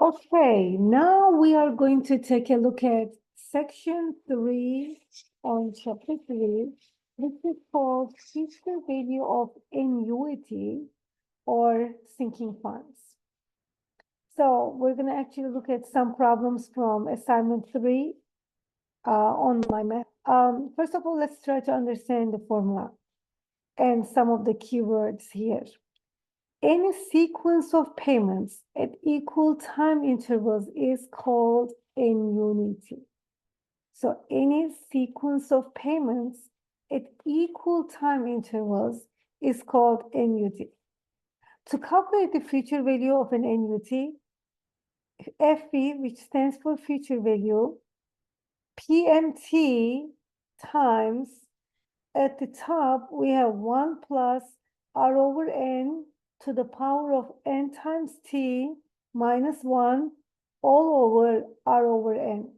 Okay, now we are going to take a look at section 3 on chapter 3, which is called future value of annuity or sinking funds. So we're going to actually look at some problems from assignment 3 on my math. First of all, let's try to understand the formula and some of the keywords here. Any sequence of payments at equal time intervals is called annuity. So any sequence of payments at equal time intervals is called annuity. To calculate the future value of an annuity, FV, which stands for future value, PMT times, at the top, we have 1 plus R over N to the power of N times T minus 1 all over R over N.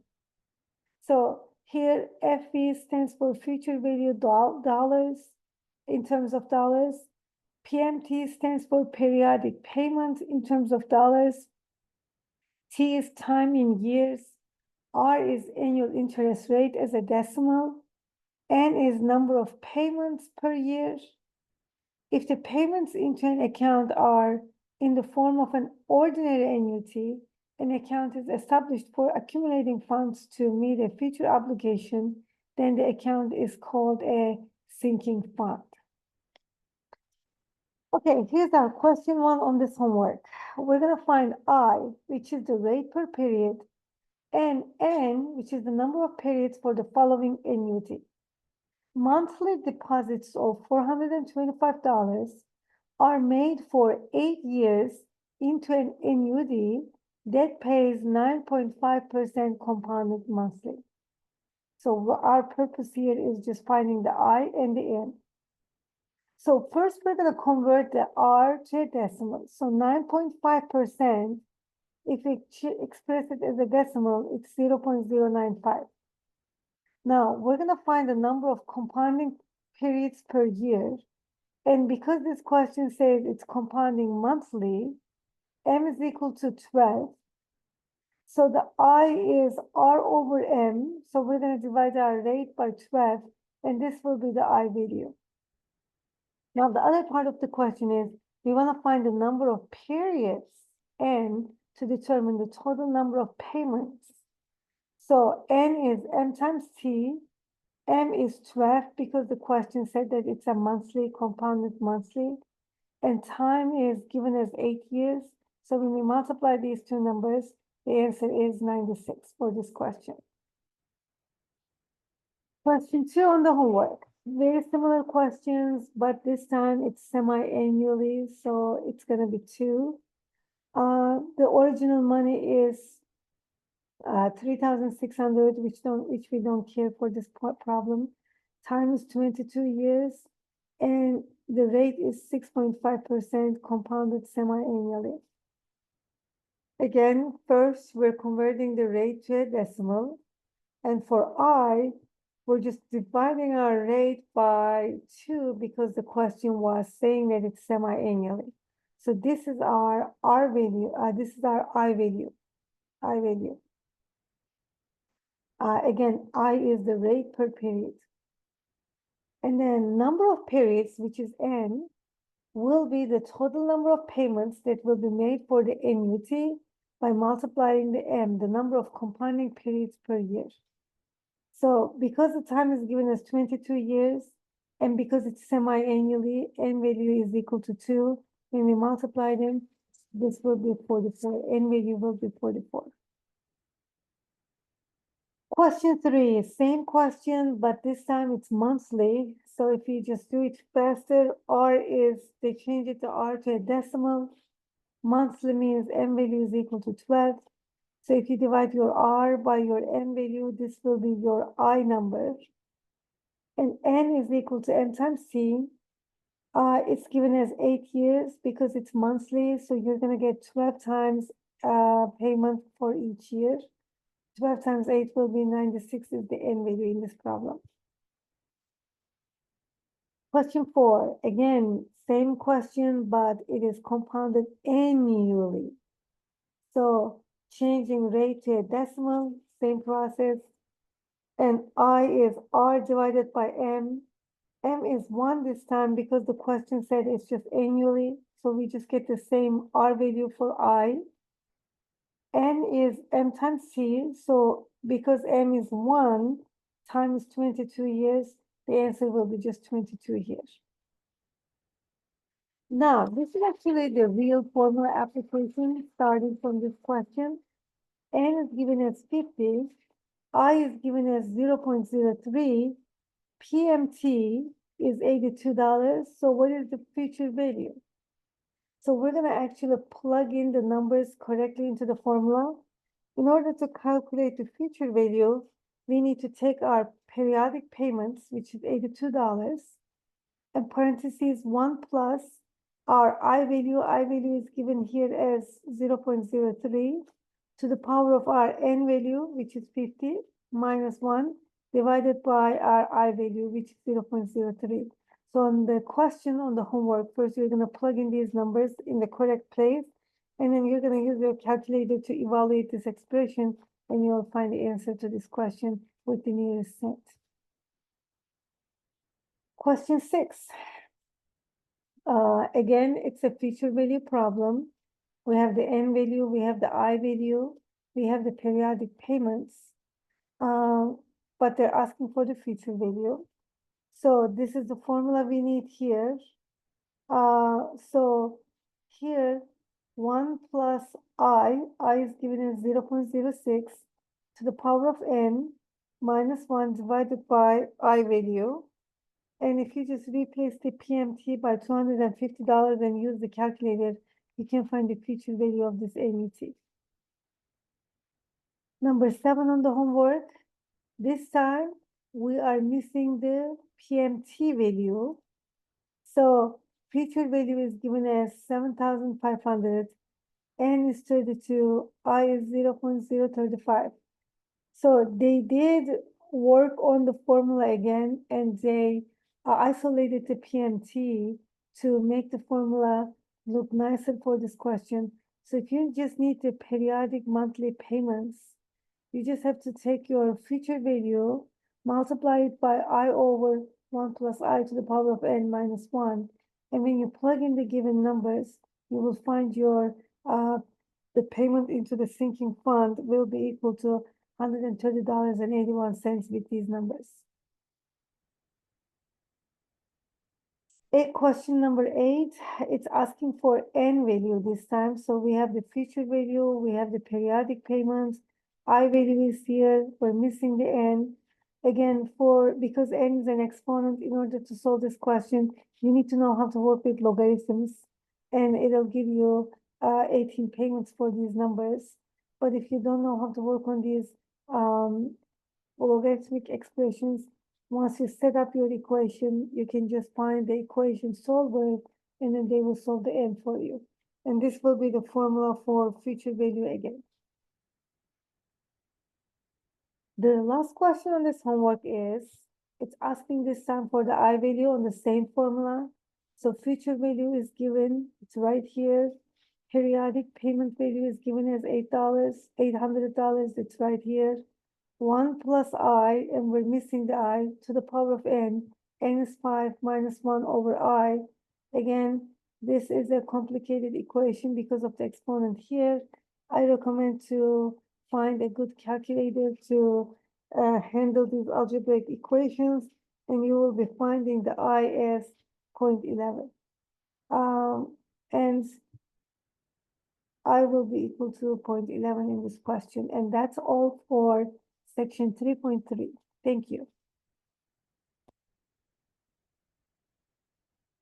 So here, FV stands for future value dollars in terms of dollars. PMT stands for periodic payment in terms of dollars. T is time in years. R is annual interest rate as a decimal. N is number of payments per year. If the payments into an account are in the form of an ordinary annuity, an account is established for accumulating funds to meet a future obligation, then the account is called a sinking fund. Okay, here's our question 1 on this homework. We're going to find I, which is the rate per period, and N, which is the number of periods for the following annuity. Monthly deposits of $425 are made for 8 years into an annuity that pays 9.5% compounded monthly. So our purpose here is just finding the I and the N. So first we're going to convert the R to a decimal. So 9.5%, if we express it as a decimal, it's 0.095. Now we're going to find the number of compounding periods per year. And because this question says it's compounding monthly, M is equal to 12. So the I is R over M. So we're going to divide our rate by 12, and this will be the I value. Now, the other part of the question is, we want to find the number of periods N to determine the total number of payments. So N is M times T. M is 12 because the question said that it's a monthly, compounded monthly. And time is given as 8 years. So when we multiply these two numbers, the answer is 96 for this question. Question 2 on the homework. Very similar questions, but this time it's semi-annually, so it's going to be 2. The original money is 3,600, which we don't care for this problem. Time is 22 years, and the rate is 6.5% compounded semi-annually. Again, first we're converting the rate to a decimal, and for I, we're just dividing our rate by 2 because the question was saying that it's semi-annually. So this is our R value. This is our I value. Again, I is the rate per period. And then number of periods, which is N, will be the total number of payments that will be made for the annuity by multiplying the M, the number of compounding periods per year. So because the time is given as 22 years, and because it's semi-annually, N value is equal to 2, when we multiply them, this will be 44. N value will be 44. Question 3, same question, but this time it's monthly. So if you just do it faster, they change it to R to a decimal. Monthly means M value is equal to 12. So if you divide your R by your M value, this will be your I number. And N is equal to M times T. It's given as 8 years because it's monthly. So you're going to get 12 times payment for each year. 12 times 8 will be 96 is the N value in this problem. Question 4, again, same question, but it is compounded annually. So changing rate to a decimal, same process. And I is R divided by M. M is 1 this time because the question said it's just annually. So we just get the same R value for I. N is M times T. So because M is 1 times 22 years, the answer will be just 22 years. Now, this is actually the real formula application starting from this question. N is given as 50, I is given as 0.03, PMT is $82. So what is the future value? So we're going to actually plug in the numbers correctly into the formula. In order to calculate the future value, we need to take our periodic payments, which is $82, and parentheses 1 plus our I value. I value is given here as 0.03 to the power of our N value, which is 50, minus 1, divided by our I value, which is 0.03. So on the question on the homework, first you're going to plug in these numbers in the correct place, and then you're going to use your calculator to evaluate this expression, and you'll find the answer to this question with the nearest cent. Question 6. Again, it's a future value problem. We have the N value, we have the I value, we have the periodic payments, but they're asking for the future value. So this is the formula we need here. So here, 1 plus I is given as 0.06 to the power of N minus 1 divided by I value. And if you just replace the PMT by $250 and use the calculator, you can find the future value of this MET. Number 7 on the homework. This time we are missing the PMT value. So future value is given as 7,500, N is 32, I is 0.035. So they did work on the formula again, and they isolated the PMT to make the formula look nicer for this question. So if you just need the periodic monthly payments, you just have to take your future value, multiply it by I over 1 plus I to the power of N minus 1. And when you plug in the given numbers, you will find your the payment into the sinking fund will be equal to $130.81 with these numbers. Question number 8, it's asking for N value this time. So we have the future value, we have the periodic payments, I value is here, we're missing the N. Again, because N is an exponent, in order to solve this question, you need to know how to work with logarithms, and it'll give you 18 payments for these numbers. But if you don't know how to work on these logarithmic expressions, once you set up your equation, you can just find the equation solver, and then they will solve the N for you. And this will be the formula for future value again. The last question on this homework is, it's asking this time for the I value on the same formula. So future value is given, it's right here. Periodic payment value is given as $800, it's right here. 1 plus I, and we're missing the I, to the power of N. N is 5 minus 1 over I. Again, this is a complicated equation because of the exponent here. I recommend to find a good calculator to handle these algebraic equations, and you will be finding the I as 0.11. And I will be equal to 0.11 in this question. And that's all for section 3.3. Thank you.